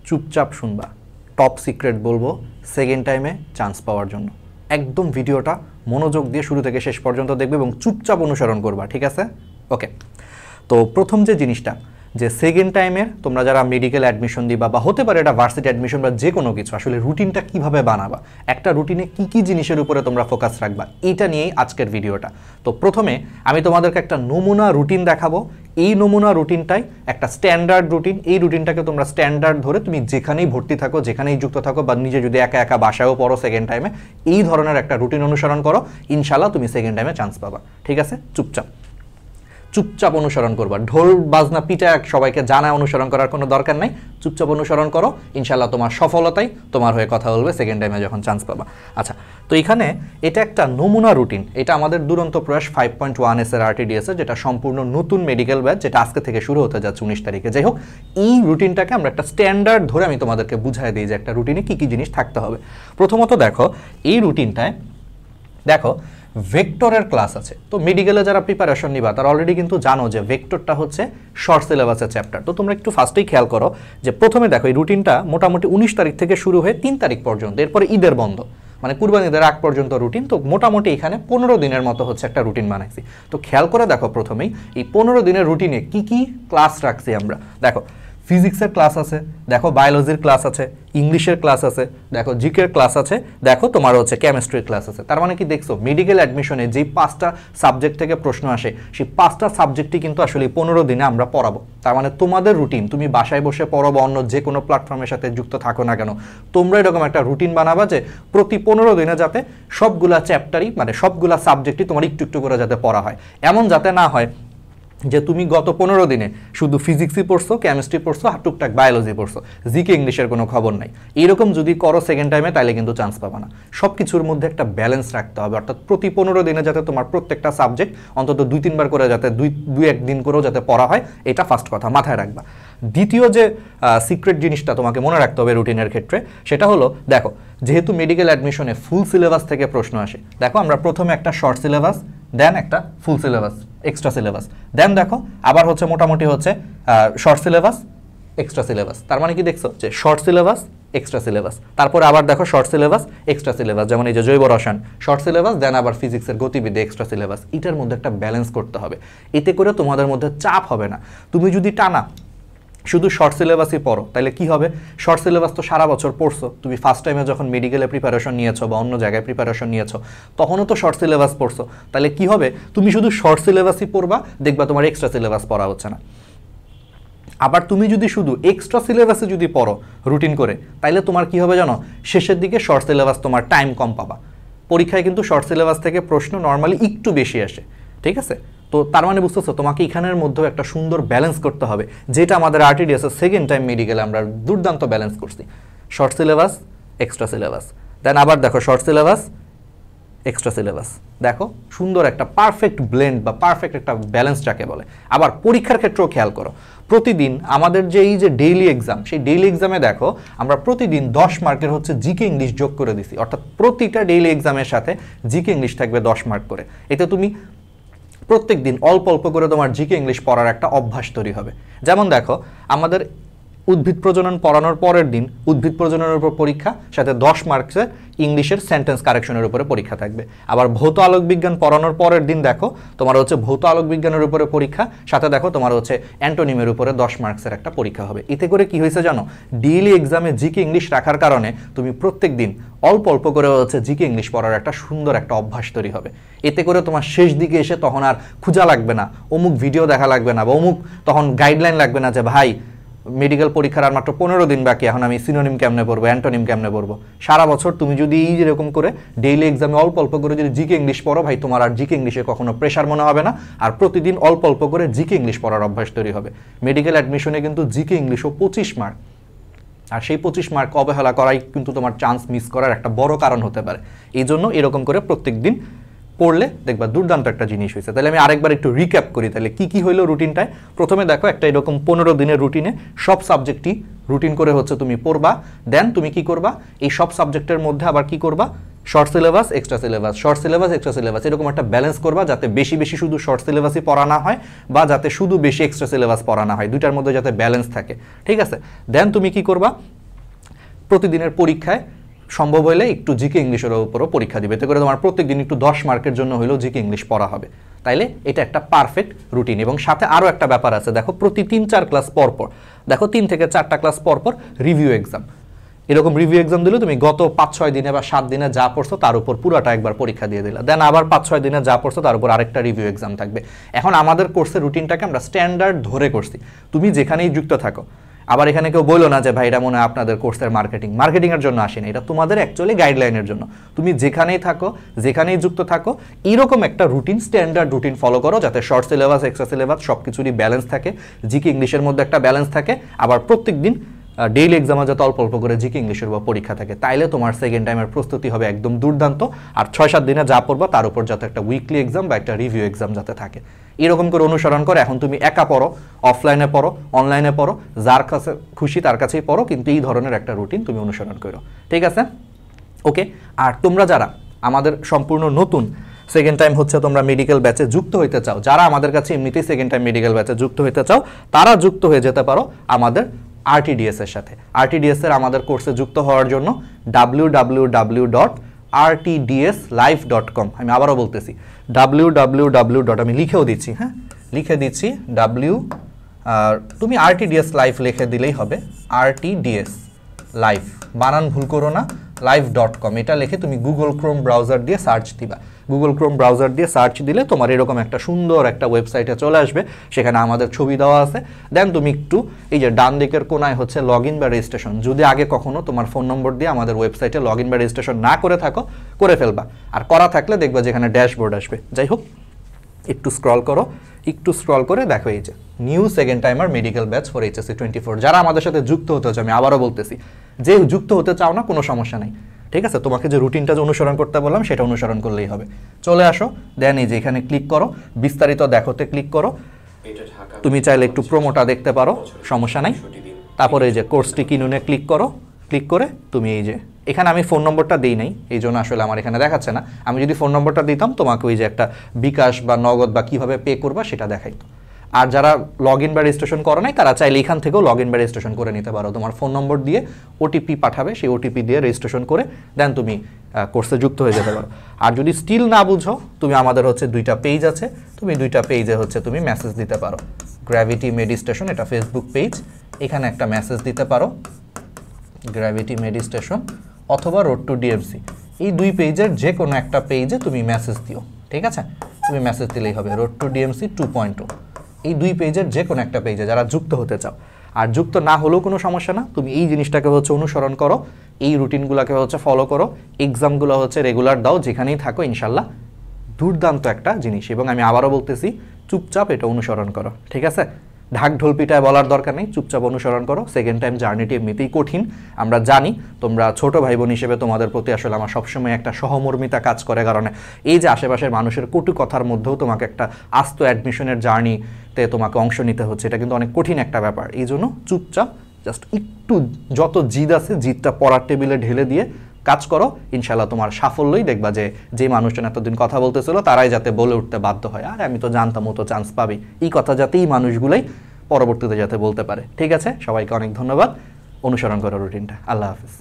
চুপচাপ শুনবা, top secret বলবো সেকেন্ড টাইমে চান্স পাওয়ার জন্য। একদম ভিডিওটা মনোযোগ দিয়ে শুরু থেকে শেষ পর্যন্ত দেখবে এবং চুপচাপ অনুসরণ করবা, ঠিক আছে? ওকে, তো প্রথম যে জিনিসটা, যে সেকেন্ড টাইমের তোমরা যারা মেডিকেল অ্যাডমিশন দিবা বা হতে পারে এটা ভার্সিটি অ্যাডমিশন বা যে কোনো কিছু, আসলে রুটিনটা কিভাবে বানাবা, একটা রুটিনে কি কি জিনিসের উপরে তোমরা ফোকাস রাখবা, এটা নিয়েই আজকের ভিডিওটা। তো প্রথমে আমি তোমাদেরকে একটা নমুনা রুটিন দেখাবো। এই নমুনা রুটিনটাই একটা স্ট্যান্ডার্ড রুটিন। এই রুটিনটাকে তোমরা স্ট্যান্ডার্ড ধরে তুমি যেখানেই ভর্তি থাকো, যেখানেই যুক্ত থাকো, বা নিজে যদি একা একা বাসায়ও পড়ো সেকেন্ড টাইমে, এই ধরনের একটা রুটিন অনুসরণ করো, ইনশাল্লাহ তুমি সেকেন্ড টাইমে চান্স পাবা, ঠিক আছে? চুপচাপ অনুসরণ করবা, ঢোল বাজনা পিটা সবাইকে জানায় অনুসরণ করার কোনো দরকার নাই। চুপচাপ অনুসরণ করো, ইনশাল্লাহ তোমার সফলতাই তোমার হয়ে কথা বলবে সেকেন্ড টাইমে যখন চান্স পাবা। আচ্ছা, তো এখানে এটা একটা নমুনা রুটিন। এটা আমাদের দুরন্ত প্রয়াস 5.1 এর RTDS এর, যেটা সম্পূর্ণ নতুন মেডিকেল ব্যাচ, যেটা আজকে থেকে শুরু হতে যাচ্ছে 19 তারিখে। যাই হোক, এই রুটিনটাকে আমরা একটা স্ট্যান্ডার্ড ধরে আমি তোমাদেরকে বুঝাই দিই যে একটা রুটিনে কি কি জিনিস থাকতে হবে। প্রথমত দেখো, এই রুটিনটায় দেখো ভেক্টরের ক্লাস আছে। তো মেডিকেলে যারা প্রিপারেশন নিবা তারা অলরেডি কিন্তু জানো যে ভেক্টরটা হচ্ছে শর্ট সিলেবাসের চ্যাপ্টার। তো তোমরা একটু ফার্স্টেই খেয়াল করো যে প্রথমে দেখো এই রুটিনটা মোটামুটি 19 তারিখ থেকে শুরু হয়ে 3 তারিখ পর্যন্ত, এরপরে ঈদের বন্ধ, মানে কুরবানিদের আগ পর্যন্ত রুটিন। তো মোটামুটি এখানে 15 দিনের মতো হচ্ছে একটা রুটিন বানাইছি। তো খেয়াল করে দেখো প্রথমেই এই 15 দিনের রুটিনে কি কি ক্লাস রাখছি আমরা। দেখো ফিজিক্সের ক্লাস আছে, দেখো বায়োলজির ক্লাস আছে, ইংলিশের ক্লাস আছে, দেখো জিকের ক্লাস আছে, দেখো তোমার হচ্ছে কেমিস্ট্রির ক্লাস আছে। তার মানে কি দেখছো, মেডিকেল অ্যাডমিশনে যেই 5টা সাবজেক্ট থেকে প্রশ্ন আসে, সেই 5টা সাবজেক্টই কিন্তু আসলে 15 দিনে আমরা পড়াবো। তার মানে তোমাদের রুটিন, তুমি বাসায় বসে পড়ো বা অন্য যে কোনো প্ল্যাটফর্মের সাথে যুক্ত থাকো না কেন, তোমরা এরকম একটা রুটিন বানাবা যে প্রতি 15 দিনে যাতে সবগুলা চ্যাপ্টারই, মানে সবগুলা সাবজেক্টই তোমার একটু একটু করে যাতে পড়া হয়। এমন যাতে না হয় যে তুমি গত 15 দিনে শুধু ফিজিক্সই পড়ছো, কেমিস্ট্রি পড়ছো, আর টুকটাক বায়োলজি পড়ছো, জিকে ইংলিশের কোনো খবর নাই। এরকম যদি করো সেকেন্ড টাইমে, তাহলে কিন্তু চান্স পাবা না। সব কিছুর মধ্যে একটা ব্যালেন্স রাখতে হবে, অর্থাৎ প্রতি 15 দিনে যাতে তোমার প্রত্যেকটা সাবজেক্ট অন্তত 2-3 বার করে যাতে দুই-এক দিন করেও যাতে পড়া হয়, এটা ফার্স্ট কথা মাথায় রাখবা। দ্বিতীয় যে সিক্রেট জিনিসটা তোমাকে মনে রাখতে হবে রুটিনের ক্ষেত্রে, সেটা হলো দেখো, যেহেতু মেডিকেল অ্যাডমিশনে ফুল সিলেবাস থেকে প্রশ্ন আসে, দেখো আমরা প্রথমে একটা শর্ট সিলেবাস, দেন একটা ফুল সিলেবাস, এক্সট্রা সিলেবাস, দেন দেখো আবার হচ্ছে মোটামুটি হচ্ছে শর্ট সিলেবাস, এক্সট্রা সিলেবাস। তার মানে কি দেখছো যে শর্ট সিলেবাস, এক্সট্রা সিলেবাস, তারপরে আবার দেখো শর্ট সিলেবাস, এক্সট্রা সিলেবাস, যেমন এই যে জৈব রসায়ন শর্ট সিলেবাস, দেন আবার ফিজিক্সের গতিবিদ্যা এক্সট্রা সিলেবাস। এটার মধ্যে একটা ব্যালেন্স করতে হবে, এতে করে তোমাদের মধ্যে চাপ হবে না। তুমি যদি টানা শুধু শর্ট সিলেবাসই পড়ো, তাহলে কি হবে, শর্ট সিলেবাস তো সারা বছর পড়ছো, তুমি ফার্স্ট টাইমে যখন মেডিকেলে প্রিপারেশন নিয়েছো বা অন্য জায়গায় প্রিপারেশন নিয়েছো তখনও তো শর্ট সিলেবাস পড়ছো, তাহলে কি হবে, তুমি শুধু শর্ট সিলেবাসই পড়বা, দেখবা তোমার এক্সট্রা সিলেবাস পড়া হচ্ছে না। আবার তুমি যদি শুধু এক্সট্রা সিলেবাসে যদি পড়ো রুটিন করে, তাইলে তোমার কি হবে জানো, শেষের দিকে শর্ট সিলেবাস তোমার টাইম কম পাবা। পরীক্ষায় কিন্তু শর্ট সিলেবাস থেকে প্রশ্ন নর্মালি একটু বেশি আসে, ঠিক আছে? তো তার মানে বুঝতেছো, তোমাকে এখানের মধ্যেও একটা সুন্দর ব্যালেন্স করতে হবে, যেটা আমাদের RTDS এর সেকেন্ড টাইম মেডিকেলে আমরা দুর্দান্ত ব্যালেন্স করছি। শর্ট সিলেবাস, এক্সট্রা সিলেবাস, দেন আবার দেখো শর্ট সিলেবাস, এক্সট্রা সিলেবাস, দেখো সুন্দর একটা পারফেক্ট ব্লেন্ড বা পারফেক্ট একটা ব্যালেন্স যাকে বলে। আবার পরীক্ষার ক্ষেত্রেও খেয়াল করো, প্রতিদিন আমাদের যে এই যে ডেইলি এক্সাম, সেই ডেইলি এক্সামে দেখো আমরা প্রতিদিন 10 মার্কের হচ্ছে জিকে ইংলিশ যোগ করে দিছি, অর্থাৎ প্রতিটা ডেইলি এক্সামের সাথে জিকে ইংলিশ থাকবে 10 মার্ক করে। এতে তুমি প্রত্যেক দিন অল্প অল্প করে তোমার জিকে ইংলিশ পড়ার একটা অভ্যাস তৈরি হবে। যেমন দেখো আমাদের উদ্ভিদ প্রজনন পড়ানোর পরের দিন উদ্ভিদ প্রজননের উপর পরীক্ষা, সাথে 10 মার্কসের ইংলিশের সেন্টেন্স কারেকশনের উপরে পরীক্ষা থাকবে। আবার ভৌত আলোক বিজ্ঞান পড়ানোর পরের দিন দেখো তোমার হচ্ছে ভৌত আলোক বিজ্ঞানের উপরে পরীক্ষা, সাথে দেখো তোমার হচ্ছে অ্যান্টোনিমের উপরে 10 মার্কসের একটা পরীক্ষা হবে। এতে করে কি হয়েছে জানো, ডেইলি এক্সামে জিকে ইংলিশ রাখার কারণে তুমি প্রত্যেক দিন অল্প অল্প করে হচ্ছে জিকে ইংলিশ পড়ার একটা সুন্দর একটা অভ্যাস তৈরি হবে। এতে করে তোমার শেষ দিকে এসে তখন আর খোঁজা লাগবে না, অমুক ভিডিও দেখা লাগবে না, বা অমুক তখন গাইডলাইন লাগবে না যে ভাই মেডিকেল পরীক্ষার আর মাত্র 15 দিন বাকি, এখন আমি সিনোনিম কেমনে পড়বো, অ্যান্টোনিম কেমনে পড়বো। সারা বছর তুমি যদি এই যেরকম করে ডেইলি এক্সামে অল্প অল্প করে যদি জিকে ইংলিশ পড়ো, ভাই তোমার আর জিকে ইংলিশে কখনো প্রেশার মনে হবে না, আর প্রতিদিন অল্প অল্প করে জিকে ইংলিশ পড়ার অভ্যাস তৈরি হবে। মেডিকেল অ্যাডমিশনে কিন্তু জিকে ইংলিশও 25 মার্ক, আর সেই 25 মার্ক অবহেলা করাই কিন্তু তোমার চান্স মিস করার একটা বড় কারণ হতে পারে। এই জন্য এরকম করে প্রত্যেক দিন পড়লে দেখবা দুর্দান্ত একটা জিনিস হয়েছে। তাহলে আমি আরেকবার একটু রিক্যাপ করি, তাহলে কি কি হইলো রুটিনটায়। প্রথমে দেখো একটা এরকম 15 দিনের রুটিনে সব সাবজেক্টই রুটিন করে হচ্ছে তুমি পড়বা, দেন তুমি কি করবা, এই সব সাবজেক্টের মধ্যে আবার কি করবা, short syllabus, extra syllabus, short syllabus, extra syllabus, এরকম একটা ব্যালেন্স করবা, যাতে বেশি বেশি শুধু শর্ট সিলেবাসই পড়া না হয় বা যাতে শুধু বেশি এক্সট্রা সিলেবাস পড়া না হয়, দুইটার মধ্যে যাতে ব্যালেন্স থাকে, ঠিক আছে? দেন তুমি কি করবা, প্রতিদিনের পরীক্ষায় সম্ভব হলে একটু জিকে ইংলিশের উপরও পরীক্ষা দিবে, এতে করে তোমার প্রত্যেকদিন একটু 10 মার্কের জন্য হলেও জিকে ইংলিশ পড়া হবে। তাইলে এটা একটা পারফেক্ট রুটিন। এবং সাথে আরও একটা ব্যাপার আছে, দেখো প্রতি 3-4 ক্লাস পর পর, দেখো 3 থেকে 4টা ক্লাস পর পর রিভিউ এক্সাম। এরকম রিভিউ এক্সাম দিলে তুমি গত 5-6 দিনে বা 7 দিনে যা পড়ছো তার উপর পুরাটা একবার পরীক্ষা দিয়ে দিলা, দেন আবার 5-6 দিনে যা পড়ছো তার উপর আরেকটা রিভিউ এক্সাম থাকবে। এখন আমাদের কোর্সের রুটিনটাকে আমরা স্ট্যান্ডার্ড ধরে করছি, তুমি যেখানেই যুক্ত থাকো। আবার এখানে কেউ বললো না যে ভাই এটা মনে হয় আপনাদের কোর্সের মার্কেটিংয়ের জন্য আসেনি, এটা তোমাদের অ্যাকচুয়ালি গাইডলাইনের জন্য। তুমি যেখানেই থাকো, যেখানেই যুক্ত থাকো, এরকম একটা রুটিন, স্ট্যান্ডার্ড রুটিন ফলো করো, যাতে শর্ট সিলেবাস, এক্সট্রা সিলেবাস সব কিছুরই ব্যালেন্স থাকে, জিকে ইংলিশের মধ্যে একটা ব্যালেন্স থাকে, আবার প্রত্যেক দিন ডেইলি এক্সামে যাতে অল্প অল্প করে জিকে ইংলিশের উপর পরীক্ষা থাকে। তাইলে তোমার সেকেন্ড টাইমের প্রস্তুতি হবে একদম দুর্দান্ত। আর 6-7 দিনে যা পড়বা তার উপর যাতে একটা উইকলি এক্সাম বা একটা রিভিউ এক্সাম যাতে থাকে, এরকম করে অনুসরণ করে। এখন তুমি একা পড়ো, অফলাইনে পড়ো, অনলাইনে পড়ো, যার কাছে খুশি তার কাছেই পড়ো, কিন্তু এই ধরনের একটা রুটিন তুমি অনুসরণ করো, ঠিক আছে? ওকে। আর তোমরা যারা আমাদের সম্পূর্ণ নতুন সেকেন্ড টাইম হচ্ছে তোমরা মেডিকেল ব্যাচে যুক্ত হইতে চাও, যারা আমাদের কাছে এমনিতেই সেকেন্ড টাইম মেডিকেল ব্যাচে যুক্ত হইতে চাও, তারা যুক্ত হয়ে যেতে পারো আমাদের RTDS এর সাথে। RTDS এর আমাদের কোর্সে যুক্ত হওয়ার জন্য www.rtdslive.com, আমি আবারও বলতেছি www. আমি লিখেও দিচ্ছি, হ্যাঁ লিখে দিচ্ছি তুমি RTDS লাইভ লিখে দিলেই হবে, RTDS লাইভ, বানান ভুল করো না, live.com এটা লিখে তুমি গুগল ক্রোম ব্রাউজার দিয়ে সার্চ দিবা। গুগল ক্রোম ব্রাউজার দিয়ে সার্চ দিলে তোমার এরকম একটা সুন্দর একটা ওয়েবসাইটে চলে আসবে, সেখানে আমাদের ছবি দেওয়া আছে। দেন তুমি একটু এই যে ডান দিকের কোনায় হচ্ছে লগ ইন বা রেজিস্ট্রেশন, যদি আগে কখনো তোমার ফোন নম্বর দিয়ে আমাদের ওয়েবসাইটে লগ ইন বা রেজিস্ট্রেশন না করে থাকো, করে ফেলবা। আর করা থাকলে দেখবা যেখানে ড্যাশবোর্ড আসবে। যাই হোক, একটু স্ক্রল করো, একটু স্ক্রল করে দেখো এই যে new second timer medical batch for HSC 24। যারা আমাদের সাথে যুক্ত হতে হচ্ছে, আমি আবারও বলতেছি, যে যুক্ত হতে চাও না কোনো সমস্যা নেই, ঠিক আছে? তোমাকে যে রুটিনটা যে অনুসরণ করতে বললাম সেটা অনুসরণ করলেই হবে। চলে আসো, দেন এই যে এখানে ক্লিক করো, বিস্তারিত দেখোতে ক্লিক করো। তুমি চাইলে একটু প্রোমোটা দেখতে পারো, সমস্যা নাই। তারপরে এই যে কোর্সটি কিনুনে ক্লিক করো, ক্লিক করে তুমি এই যে এখানে আমি ফোন নম্বরটা দিই নাই, এই জন্য আসলে আমার এখানে দেখাচ্ছে না। আমি যদি ফোন নম্বরটা দিতাম তোমাকে ওই যে একটা বিকাশ বা নগদ বা কীভাবে পে করবা সেটা দেখাইতো। আর যারা লগ ইন বা রেজিস্ট্রেশন করো নাই, তারা চাইলে এখান থেকেও লগ ইন বা রেজিস্ট্রেশন করে নিতে পারো। তোমার ফোন নম্বর দিয়ে OTP পাঠাবে, সেই OTP দিয়ে রেজিস্ট্রেশন করে দেন তুমি কোর্সে যুক্ত হয়ে যেতে পারো। আর যদি স্টিল না বুঝো, তুমি আমাদের হচ্ছে 2টা পেজ আছে, তুমি 2টা পেজে হচ্ছে তুমি মেসেজ দিতে পারো। গ্র্যাভিটি মেডিস্টেশন, এটা ফেসবুক পেজ, এখানে একটা মেসেজ দিতে পারো গ্র্যাভিটি মেডিস্টেশন, অথবা রোড টু DMC, এই 2 পেজের যে কোনো একটা পেজে তুমি মেসেজ দিও, ঠিক আছে? তুমি মেসেজ দিলেই হবে রোড টু DMC 2.0, এই 2 পেজের যে কোনো একটা পেজে যারা যুক্ত হতে চাও। আর যুক্ত না হলেও কোনো সমস্যা না, তুমি এই জিনিসটাকে হচ্ছে অনুসরণ করো, এই রুটিনগুলোকে হচ্ছে ফলো করো, এক্সামগুলো হচ্ছে রেগুলার দাও, যেখানেই থাকো, ইনশাল্লাহ দুর্দান্ত একটা জিনিস। এবং আমি আবারও বলতেছি, চুপচাপ এটা অনুসরণ করো, ঠিক আছে? ঢাক ঢোল পিটায় বলার দরকার নেই, চুপচাপ অনুসরণ করো। সেকেন্ড টাইম জার্নিটি এমনিতেই কঠিন, আমরা জানি। তোমরা ছোট ভাই বোন হিসেবে তোমাদের প্রতি আসলে আমার সবসময় একটা সহমর্মিতা কাজ করে, কারণে এই যে আশেপাশের মানুষের কটু কথার মধ্যেও তোমাকে একটা আস্ত অ্যাডমিশনের জার্নিতে তোমাকে অংশ নিতে হচ্ছে, এটা কিন্তু অনেক কঠিন একটা ব্যাপার। এই জন্য চুপচাপ জাস্ট একটু যত জিদ আছে, জিদটা পড়ার টেবিলে ঢেলে দিয়ে কাজ করো, ইনশাল্লাহ তোমার সাফল্যই দেখবা যে মানুষজন এতদিন কথা বলতেছিল তারাই যাতে বলে উঠতে বাধ্য হয়, আর আমি তো জানতাম ও তো চান্স পাবে, এই কথা যাতে এই মানুষগুলোই পরবর্তীতে যাতে বলতে পারে। ঠিক আছে, সবাইকে অনেক ধন্যবাদ, অনুসরণ করো রুটিনটা। আল্লাহ হাফিজ।